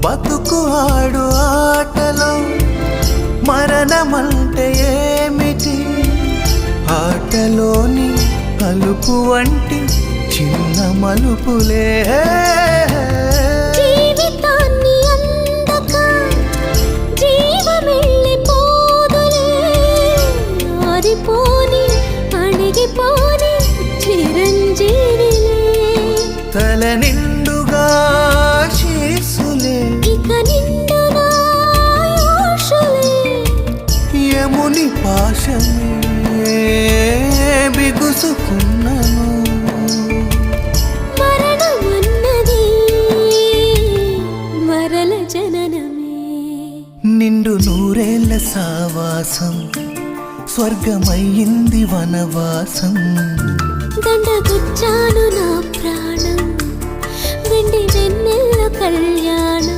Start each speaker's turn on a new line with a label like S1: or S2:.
S1: బతుకు ఆడు ఆటలో మరణమంటే ఏమిటి? ఆటలోని అలుపు వంటి చిన్న మలుపులే
S2: జీవితాన్ని అందక జీవమెళ్ళిపోదులే, ఆరిపోని అణిగిపోని చిరంజీవిలే.
S1: తల నిండుగా శీసులే,
S2: ఇక నిండునా ఆశలే.
S1: యముని పాశమే బిగుసుకున్నను.
S2: మరణమన్నది మరల జననమే.
S1: నిండు నూరేళ్ల సావాసం స్వర్గమయ్యింది వనవాసం.
S2: దండగుచ్చాను నా ప్రాణం, వెండి వెన్నెల కళ్యాణం.